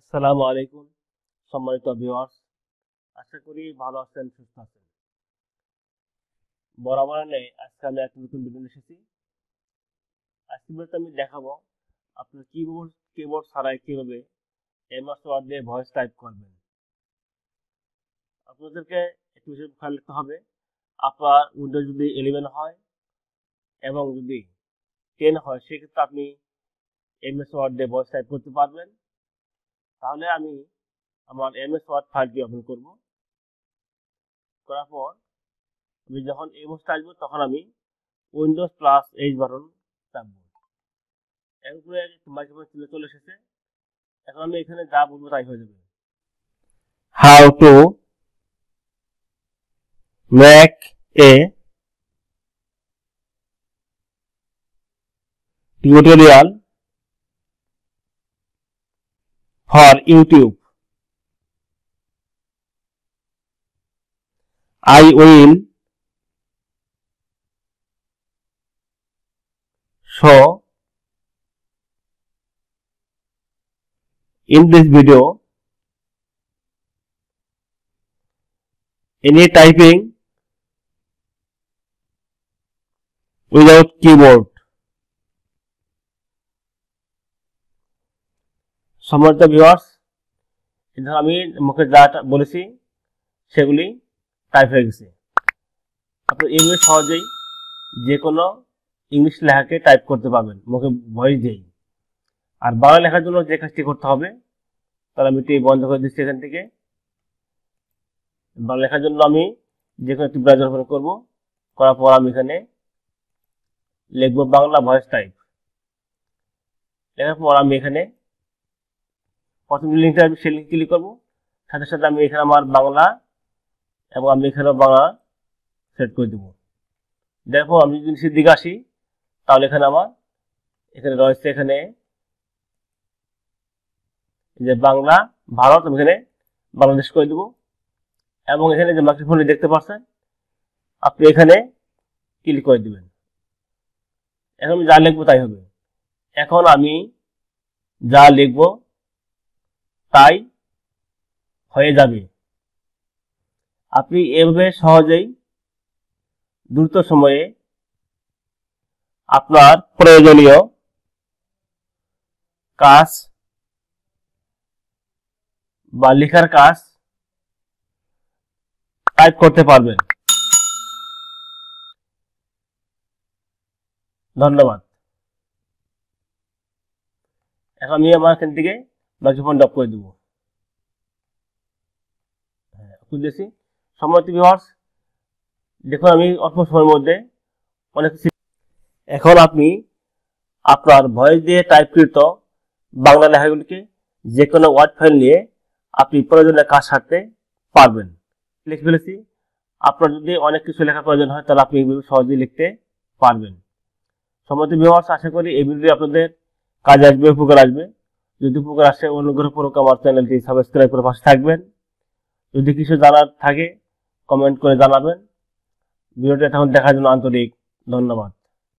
আসসালামু আলাইকুম সম্মানিত ভিউয়ার্স, আশা করি ভালো আছেন, সুস্থ আছেন। বরাবর নেই আজকে আমি একটা নতুন ভিডিও নিয়ে এসেছি। আজকে ভিডিওতে আমি দেখাবো আপনার কিবোর্ড ছাড়াই কিভাবে এমএস ওয়ার্ড দিয়ে ভয়েস টাইপ করবেন। আপনাদেরকে একটু বিষয় খেয়াল রাখতে হবে, আপনার উইন্ডোজ যদি 11 হয় এবং যদি 10 হয় সেক্ষেত্রে আপনি এমএস ওয়ার্ড দিয়ে ভয়েস টাইপ করতে পারবেন। তাহলে আমি আমার এমএস ওয়ার্ড ফাইলটি ওপেন করব। করার পর আমি যখন এই অবস্থা আসবো তখন আমি উইন্ডোজ প্লাস এইচ বাটন চাপবো। এর উপরে মাইক্রোফোন চলে এসেছে। এখন আমি এখানে যা বলবো তাই হয়ে যাবে। How to make a tutorial for YouTube. I will show in this video any typing without keyboard. সম্মানিত ভিউয়ার্স, এখানে আমি মুখে যা বলেছি সেগুলি টাইপ হয়ে গেছে। আপনি এইভাবে সহজেই যে কোনো ইংলিশ লেখাকে টাইপ করতে পারবেন মুখে ভয়েস দিয়েই। আর বাংলা লেখার জন্য যে কাজটি করতে হবে, তাহলে আমি এটি বন্ধ করে দিচ্ছি। এখান থেকে বাংলা লেখার জন্য আমি যে কোনো একটি ব্রাউজার ওপেন করব। করার পর আমি এখানে লিখব বাংলা ভয়েস টাইপ। লেখার পর আমি এখানে প্রথম লিঙ্কটা সেই লিঙ্ক ক্লিক করব। সাথে সাথে আমি এখানে আমার বাংলা এবং আমি এখানে বাংলা সেট করে দেবো। দেখো আমি যদি নিচের দিকে আসি তাহলে এখানে আমার এখানে রয়েছে এখানে যে বাংলা ভারত, আমি এখানে বাংলাদেশ করে দেবো। এবং এখানে যে মাইক্রোফোনটি দেখতে পাচ্ছেন আপনি এখানে ক্লিক করে দিবেন। এখন আমি যা লিখবো তাই হবে। এখন আমি যা লিখবো তাই হয়ে যাবে। আপনি এভাবে সহজেই দ্রুত সময়ে আপনার প্রয়োজনীয় কাজ বা লেখার কাজ টাইপ করতে পারবেন। ধন্যবাদ। এখন আমি আমার এখান থেকে মাইক্রোফোন অফ করে দেবো। খুঁজেছি। সম্মানিত ভিউয়ার্স, দেখুন আমি অল্প সময়ের মধ্যে অনেক কিছু। এখন আপনি আপনার ভয়েস দিয়ে টাইপকৃত বাংলা লেখাগুলিকে যে কোনো ওয়ার্ড ফাইল নিয়ে আপনি প্রয়োজনীয় কাজ সারতে পারবেন। লিখে ফেলেছি। আপনার যদি অনেক কিছু লেখার প্রয়োজন হয় তাহলে আপনি এইভাবে সহজেই লিখতে পারবেন। সম্মানিত ভিউয়ার্স, আশা করি এই ভিডিওটি আপনাদের কাজে আসবে, উপকার আসবে। যদি উপকার আসে অনুগ্রহপূর্বক আমার চ্যানেলটি সাবস্ক্রাইব করে পাশে থাকবেন। যদি কিছু জানার থাকে কমেন্ট করে জানাবেন। ভিডিওটি এখন দেখার জন্য আন্তরিক ধন্যবাদ।